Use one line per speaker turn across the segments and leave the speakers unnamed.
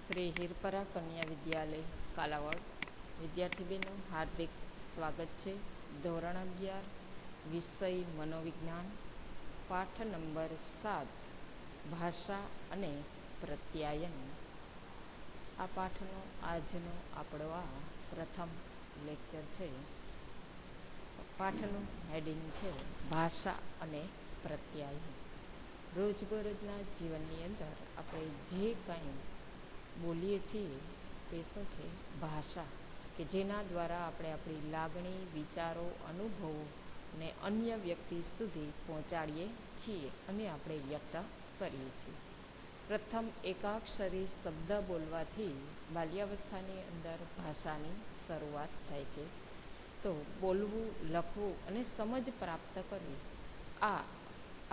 શ્રી હિરપરા કન્યા વિદ્યાલય કાલાવડ વિદ્યાર્થી બહેનો હાર્દિક સ્વાગત છે. ધોરણ 11 વિષય મનોવિજ્ઞાન, પાઠ નંબર 7 ભાષા અને પ્રત્યાયન. આ પાઠનો આજનો આપણો આ પ્રથમ લેક્ચર છે. પાઠનું હેડિંગ છે ભાષા અને પ્રત્યાયન. રોજબરોજના જીવનની અંદર આપણે જે કંઈ બોલીએ છીએ તે શું છે? ભાષા, કે જેના દ્વારા આપણે આપણી લાગણી, વિચારો, અનુભવો ને અન્ય વ્યક્તિ સુધી પહોંચાડીએ છીએ અને આપણે વ્યક્ત કરીએ છીએ. પ્રથમ એકાક્ષરી શબ્દ બોલવાથી બાલ્યાવસ્થાની અંદર ભાષાની શરૂઆત થાય છે. તો બોલવું, લખવું અને સમજ પ્રાપ્ત કરવી, આ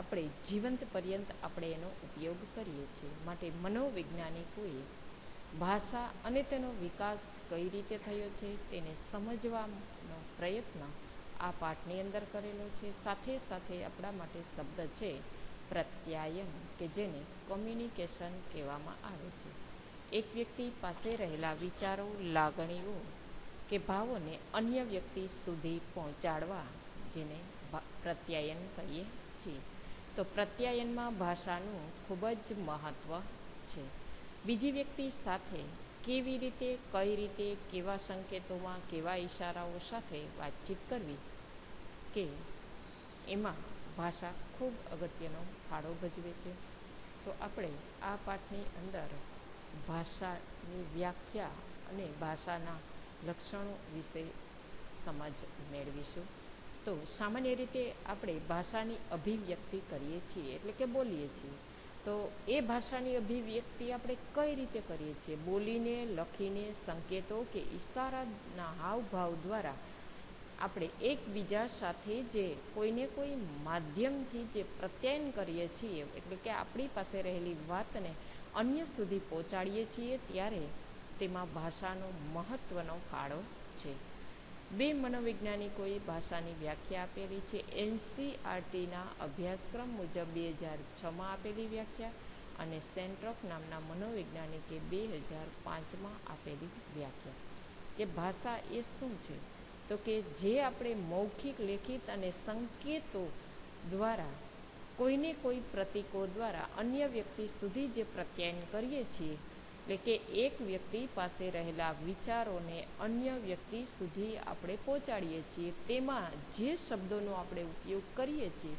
આપણે જીવંત પર્યંત આપણે એનો ઉપયોગ કરીએ છીએ. માટે મનોવૈજ્ઞાનિકોએ ભાષા અને તેનો વિકાસ કઈ રીતે થયો છે તેને સમજવાનો પ્રયત્ન આ પાઠની અંદર કરેલો છે. સાથે સાથે આપણા માટે શબ્દ છે પ્રત્યાયન, કે જેને કમ્યુનિકેશન કહેવામાં આવે છે. એક વ્યક્તિ પાસે રહેલા વિચારો, લાગણીઓ કે ભાવોને અન્ય વ્યક્તિ સુધી પહોંચાડવા, જેને પ્રત્યાયન કહીએ છીએ. તો પ્રત્યાયનમાં ભાષાનું ખૂબ જ મહત્ત્વ છે. બીજી વ્યક્તિ સાથે કેવી રીતે, કઈ રીતે, કેવા સંકેતોમાં, કેવા ઈશારાઓ સાથે વાતચીત કરવી, કે એમાં ભાષા ખૂબ અગત્યનો ફાળો ભજવે છે. તો આપણે આ પાઠની અંદર ભાષાની વ્યાખ્યા અને ભાષાના લક્ષણો વિશે સમજ મેળવીશું. તો સામાન્ય રીતે આપણે ભાષાની અભિવ્યક્તિ કરીએ છીએ, એટલે કે બોલીએ છીએ. તો એ ભાષાની અભિવ્યક્તિ આપણે કઈ રીતે કરીએ છીએ? બોલીને, લખીને, સંકેતો કે ઈશારાના હાવભાવ દ્વારા આપણે એકબીજા સાથે જે કોઈને કોઈ માધ્યમથી જે પ્રત્યાયન કરીએ છીએ, એટલે કે આપણી પાસે રહેલી વાતને અન્ય સુધી પહોંચાડીએ છીએ, ત્યારે તેમાં ભાષાનો મહત્ત્વનો ફાળો છે. બે મનોવૈજ્ઞાનિકોએ ભાષાની વ્યાખ્યા આપેલી છે. NCERTના અભ્યાસક્રમ મુજબ 2006માં આપેલી વ્યાખ્યા અને સેન્ટ્રોક નામના મનોવૈજ્ઞાનિકે 2005માં આપેલી વ્યાખ્યા. કે ભાષા એ શું છે? તો કે જે આપણે મૌખિક, લેખિત અને સંકેતો દ્વારા કોઈને કોઈ પ્રતીકો દ્વારા અન્ય વ્યક્તિ સુધી જે પ્રત્યાયન કરીએ છીએ, એટલે કે એક વ્યક્તિ પાસે રહેલા વિચારોને અન્ય વ્યક્તિ સુધી આપણે પહોંચાડીએ છીએ, તેમાં જે શબ્દોનો આપણે ઉપયોગ કરીએ છીએ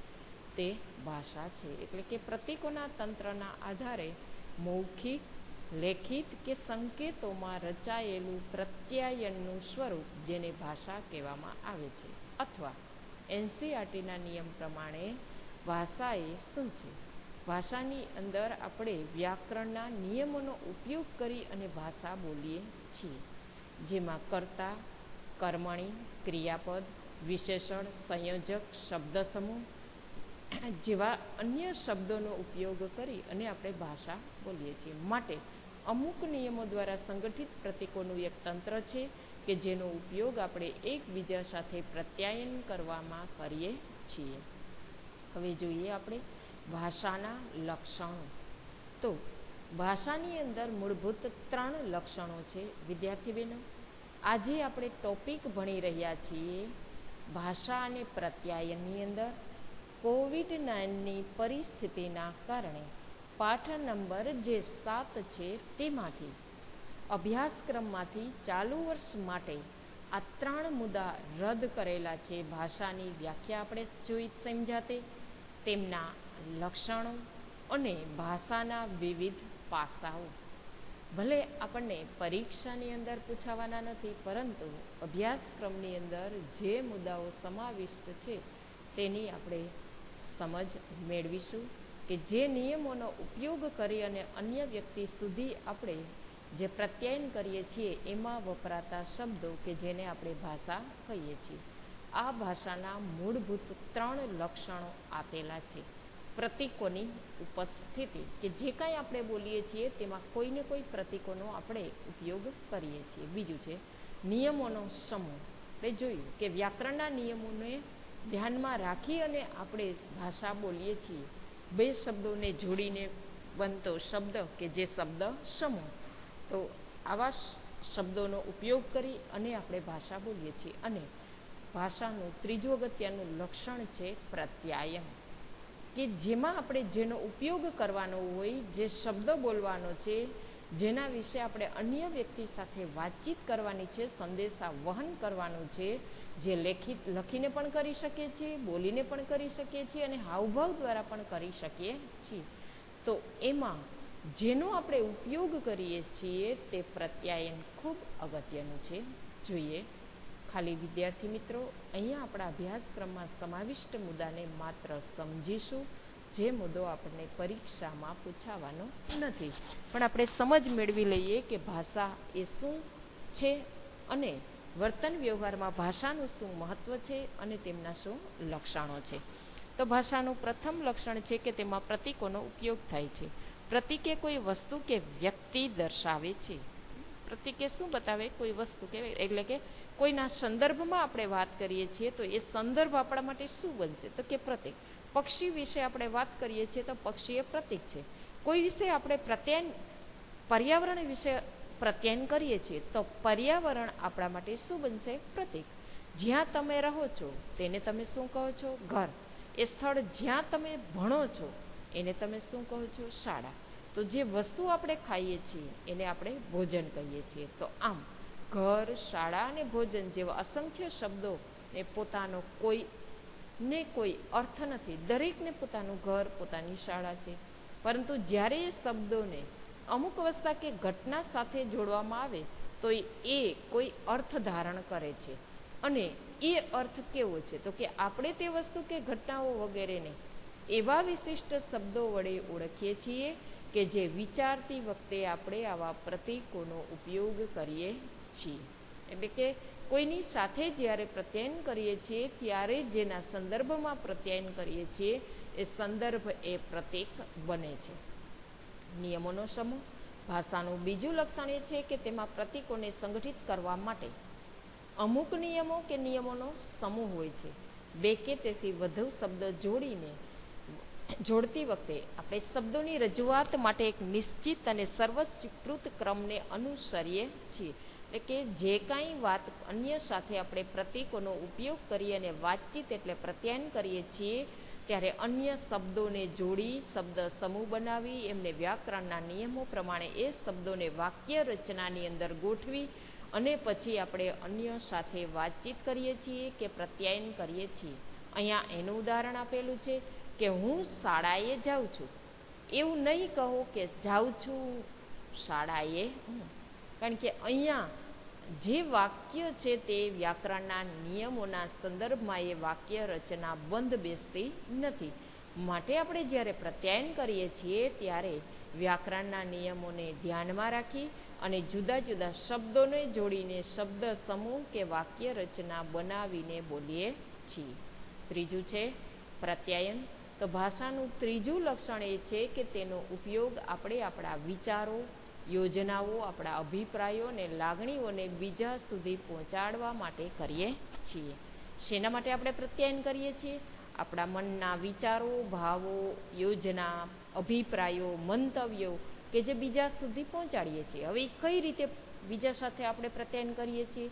તે ભાષા છે. એટલે કે પ્રતીકોના તંત્રના આધારે મૌખિક, લેખિત કે સંકેતોમાં રચાયેલું પ્રત્યાયનનું સ્વરૂપ, જેને ભાષા કહેવામાં આવે છે. અથવા NCERTના નિયમ પ્રમાણે ભાષા એ શું છે? ભાષાની અંદર આપણે વ્યાકરણના નિયમોનો ઉપયોગ કરી અને ભાષા બોલીએ છીએ, જેમાં કર્તા, કર્મણી, ક્રિયાપદ, વિશેષણ, સંયોજક, શબ્દ સમૂહ જેવા અન્ય શબ્દોનો ઉપયોગ કરી અને આપણે ભાષા બોલીએ છીએ. માટે અમુક નિયમો દ્વારા સંગઠિત પ્રતીકોનું એક તંત્ર છે કે જેનો ઉપયોગ આપણે એકબીજા સાથે પ્રત્યાયન કરવામાં કરીએ છીએ. હવે જોઈએ આપણે ભાષાના લક્ષણો. તો ભાષાની અંદર મૂળભૂત 3 લક્ષણો છે. વિદ્યાર્થી બહેનો, આજે આપણે ટોપિક ભણી રહ્યા છીએ ભાષા અને પ્રત્યાયનની અંદર કોવિડ-19ની પરિસ્થિતિના કારણે પાઠ નંબર જે 7 છે તેમાંથી અભ્યાસક્રમમાંથી ચાલુ વર્ષ માટે આ 3 મુદ્દા રદ કરેલા છે. ભાષાની વ્યાખ્યા આપણે જોઈ સમજાતે, તેમના લક્ષણો અને ભાષાના વિવિધ પાસાઓ. ભલે આપણને પરીક્ષાની અંદર પૂછાવાના નથી, પરંતુ અભ્યાસક્રમની અંદર જે મુદ્દાઓ સમાવિષ્ટ છે તેની આપણે સમજ મેળવીશું, કે જે નિયમોનો ઉપયોગ કરી અને અન્ય વ્યક્તિ સુધી આપણે જે પ્રત્યાયન કરીએ છીએ એમાં વપરાતા શબ્દો કે જેને આપણે ભાષા કહીએ છીએ. આ ભાષાના મૂળભૂત 3 લક્ષણો આપેલા છે. પ્રતીકોની ઉપસ્થિતિ, કે જે કાંઈ આપણે બોલીએ છીએ તેમાં કોઈને કોઈ પ્રતીકોનો આપણે ઉપયોગ કરીએ છીએ. બીજું છે નિયમોનો સમૂહ. આપણે જોયું કે વ્યાકરણના નિયમોને ધ્યાનમાં રાખી અને આપણે ભાષા બોલીએ છીએ. બે શબ્દોને જોડીને બનતો શબ્દ કે જે શબ્દ સમૂહ. તો આવા શબ્દોનો ઉપયોગ કરી અને આપણે ભાષા બોલીએ છીએ. અને ભાષાનું ત્રીજું અગત્યનું લક્ષણ છે પ્રત્યાયન, કે જેમાં આપણે જેનો ઉપયોગ કરવાનો હોય, જે શબ્દ બોલવાનો છે, જેના વિશે આપણે અન્ય વ્યક્તિ સાથે વાતચીત કરવાની છે, સંદેશા વહન કરવાનું છે, જે લખીને પણ કરી શકીએ છીએ, બોલીને પણ કરી શકીએ છીએ અને હાવભાવ દ્વારા પણ કરી શકીએ છીએ. તો એમાં જેનો આપણે ઉપયોગ કરીએ છીએ તે પ્રત્યાયન ખૂબ અગત્યનું છે. જોઈએ ખાલી વિદ્યાર્થી મિત્રો, અહીંયા આપણા અભ્યાસક્રમમાં સમાવિષ્ટ મુદ્દાને માત્ર સમજીશું, જે મુદ્દો આપણને પરીક્ષામાં પૂછાવાનો નથી, પણ આપણે સમજ મેળવી લઈએ કે ભાષા એ શું છે અને વર્તન વ્યવહારમાં ભાષાનું શું મહત્ત્વ છે અને તેમના શું લક્ષણો છે. તો ભાષાનું પ્રથમ લક્ષણ છે કે તેમાં પ્રતીકોનો ઉપયોગ થાય છે. પ્રતીક એ કોઈ વસ્તુ કે વ્યક્તિ દર્શાવે છે. પ્રતીક એ શું બતાવે? કોઈ વસ્તુ કે, એટલે કે કોઈના સંદર્ભમાં આપણે વાત કરીએ છીએ તો એ સંદર્ભ આપણા માટે શું બનશે? તો કે પ્રતીક. પક્ષી વિશે આપણે વાત કરીએ છીએ તો પક્ષી એ પ્રતીક છે. કોઈ વિશે આપણે પર્યાવરણ વિશે પ્રત્યાયન કરીએ છીએ તો પર્યાવરણ આપણા માટે શું બનશે? પ્રતીક. જ્યાં તમે રહો છો તેને તમે શું કહો છો? ઘર. એ સ્થળ જ્યાં તમે ભણો છો એને તમે શું કહો છો? શાળા. તો જે વસ્તુ આપણે ખાઈએ છીએ એને આપણે ભોજન કહીએ છીએ. તો આમ ઘર, શાળા અને ભોજન જેવા અસંખ્ય શબ્દો એ પોતાનો કોઈ અર્થ નથી. દરેકને પોતાનું ઘર, પોતાની શાળા છે. પરંતુ જ્યારે એ શબ્દોને અમુક અવસ્થા કે ઘટના સાથે જોડવામાં આવે તો એ કોઈ અર્થ ધારણ કરે છે. અને એ અર્થ કેવો છે? તો કે આપણે તે વસ્તુ કે ઘટનાઓ વગેરેને એવા વિશિષ્ટ શબ્દો વડે ઓળખીએ છીએ કે જે વિચારતી વખતે આપણે આવા પ્રતીકોનો ઉપયોગ કરીએ છીએ. એટલે કે કોઈની સાથે જ્યારે પ્રત્યાયન કરીએ છીએ ત્યારે જેના સંદર્ભમાં પ્રત્યાયન કરીએ છીએ એ સંદર્ભ એ પ્રતીક બને છે. નિયમોનો સમૂહ. ભાષાનું બીજું લક્ષણ એ છે કે તેમાં પ્રતીકોને સંગઠિત કરવા માટે અમુક નિયમો કે નિયમોનો સમૂહ હોય છે. બે કે તેથી વધુ શબ્દ જોડતી વખતે આપણે શબ્દોની રજૂઆત માટે એક નિશ્ચિત અને સર્વસ્વીકૃત ક્રમને અનુસરીએ છીએ. એટલે કે જે કાંઈ વાત અન્ય સાથે આપણે પ્રતીકોનો ઉપયોગ કરી અને વાતચીત એટલે પ્રત્યાયન કરીએ છીએ ત્યારે અન્ય શબ્દોને જોડી, શબ્દ સમૂહ બનાવી, એમને વ્યાકરણના નિયમો પ્રમાણે એ શબ્દોને વાક્ય રચનાની અંદર ગોઠવી અને પછી આપણે અન્ય સાથે વાતચીત કરીએ છીએ કે પ્રત્યાયન કરીએ છીએ. અહીંયા એનું ઉદાહરણ આપેલું છે કે હું શાળાએ જાઉં છું. એવું નહીં કહો કે જાઉં છું શાળાએ, કારણ કે અહીંયા જે વાક્ય છે તે વ્યાકરણના નિયમોના સંદર્ભમાં એ વાક્ય રચના બંધ બેસતી નથી. માટે આપણે જ્યારે પ્રત્યાયન કરીએ છીએ ત્યારે વ્યાકરણના નિયમોને ધ્યાનમાં રાખી અને જુદા જુદા શબ્દોને જોડીને શબ્દ સમૂહ કે વાક્ય રચના બનાવીને બોલીએ છીએ. ત્રીજું છે પ્રત્યાયન. તો ભાષાનું ત્રીજું લક્ષણ એ છે કે તેનો ઉપયોગ આપણે આપણા વિચારો, યોજનાઓ, આપણા અભિપ્રાયો અને લાગણીઓને બીજા સુધી પહોંચાડવા માટે કરીએ છીએ. શેના માટે આપણે પ્રત્યાયન કરીએ છીએ? આપણા મનના વિચારો, ભાવો, યોજના, અભિપ્રાયો, મંતવ્યો કે જે બીજા સુધી પહોંચાડીએ છીએ. હવે કઈ રીતે બીજા સાથે આપણે પ્રત્યાયન કરીએ છીએ?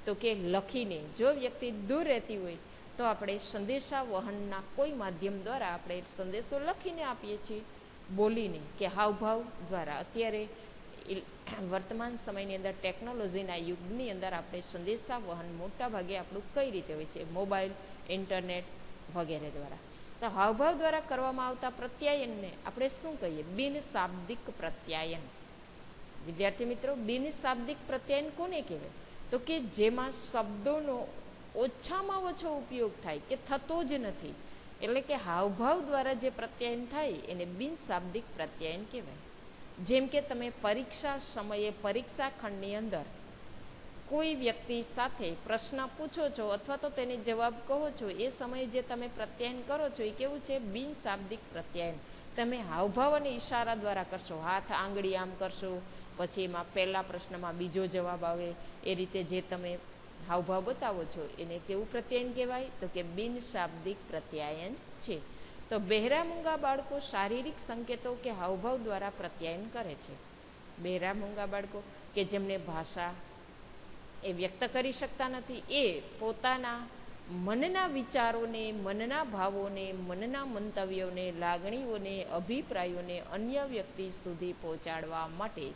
તો કે લખીને. જો વ્યક્તિ દૂર રહેતી હોય તો આપણે સંદેશા વહનના કોઈ માધ્યમ દ્વારા આપણે સંદેશો લખીને આપીએ છીએ. બોલીને કે હાવભાવ દ્વારા. અત્યારે વર્તમાન સમયની અંદર ટેકનોલોજીના યુગની અંદર આપણે સંદેશા વહન મોટા ભાગે આપણું કઈ રીતે હોય છે? મોબાઈલ, ઇન્ટરનેટ વગેરે દ્વારા. તો હાવભાવ દ્વારા કરવામાં આવતા પ્રત્યાયનને આપણે શું કહીએ? બિનશાબ્દિક પ્રત્યાયન. વિદ્યાર્થી મિત્રો, બિનશાબ્દિક પ્રત્યાયન કોને કહેવાય? તો કે જેમાં શબ્દોનો ઓછામાં ઓછો ઉપયોગ થાય કે થતો જ નથી. એટલે કે હાવભાવ દ્વારા જે પ્રત્યાયન થાય એને બિનશાબ્દિક પ્રત્યાયન કહેવાય. જેમ કે તમે પરીક્ષા સમયે પરીક્ષા ખંડની અંદર કોઈ વ્યક્તિ સાથે પ્રશ્ન પૂછો છો અથવા તો તેને જવાબ કહો છો, એ સમયે જે તમે પ્રત્યાયન કરો છો એ કેવું છે? બિનશાબ્દિક પ્રત્યાયન. તમે હાવભાવ અને ઈશારા દ્વારા કરશો. હાથ આંગળી આમ કરશો, પછી એમાં પહેલા પ્રશ્નમાં બીજો જવાબ આવે, એ રીતે જે તમે હાવભાવ બતાવો છો એને કેવું પ્રત્યાયન કહેવાય? તો કે બિનશાબ્દિક પ્રત્યાયન છે. તો બહેરા મૂંગા બાળકો શારીરિક સંકેતો કે હાવભાવ દ્વારા પ્રત્યાયન કરે છે. બહેરા મૂંગા બાળકો કે જેમને ભાષા એ વ્યક્ત કરી શકતા નથી, એ પોતાના મનના વિચારોને, મનના ભાવોને, મનના મંતવ્યોને, લાગણીઓને, અભિપ્રાયોને અન્ય વ્યક્તિ સુધી પહોંચાડવા માટે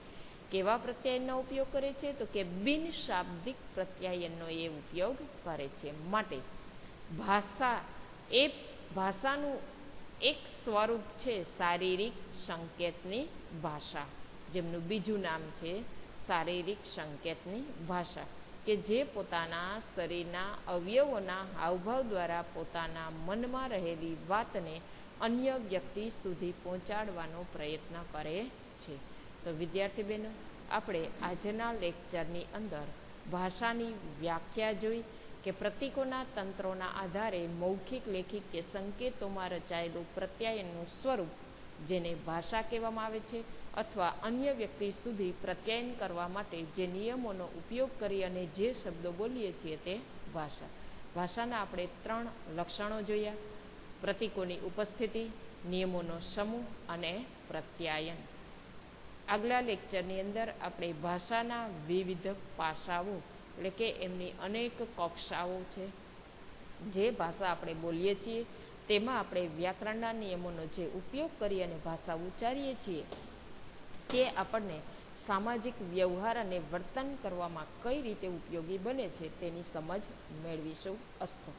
કેવા પ્રત્યાયનનો ઉપયોગ કરે છે? તો કે બિન શાબ્દિક પ્રત્યાયનનો એ ઉપયોગ કરે છે. માટે ભાષા એ ભાષાનું એક સ્વરૂપ છે શારીરિક સંકેતની ભાષા, જેમનું બીજું નામ છે શારીરિક સંકેતની ભાષા, કે જે પોતાના શરીરના અવયવોના હાવભાવ દ્વારા પોતાના મનમાં રહેલી વાતને અન્ય વ્યક્તિ સુધી પહોંચાડવાનો પ્રયત્ન કરે છે. તો વિદ્યાર્થી બહેનો, આપણે આજના લેક્ચરની અંદર ભાષાની વ્યાખ્યા જોઈ કે પ્રતીકોના તંત્રોના આધારે મૌખિક, લેખિત કે સંકેતોમાં રચાયેલું પ્રત્યાયનનું સ્વરૂપ, જેને ભાષા કહેવામાં આવે છે, અથવા અન્ય વ્યક્તિ સુધી પ્રત્યાયન કરવા માટે જે નિયમોનો ઉપયોગ કરી અને જે શબ્દો બોલીએ છીએ તે ભાષા. ભાષાના આપણે 3 લક્ષણો જોયા: પ્રતીકોની ઉપસ્થિતિ, નિયમોનો સમૂહ અને પ્રત્યાયન. આગલા લેક્ચરની અંદર આપણે ભાષાના વિવિધ પાસાઓ, એટલે કે એમની અનેક કક્ષાઓ છે, જે ભાષા આપણે બોલીએ છીએ તેમાં આપણે વ્યાકરણના નિયમોનો જે ઉપયોગ કરી અને ભાષા ઉચ્ચારીએ છીએ તે આપણને સામાજિક વ્યવહાર અને વર્તન કરવામાં કઈ રીતે ઉપયોગી બને છે તેની સમજ મેળવીશું. અસ્તુ.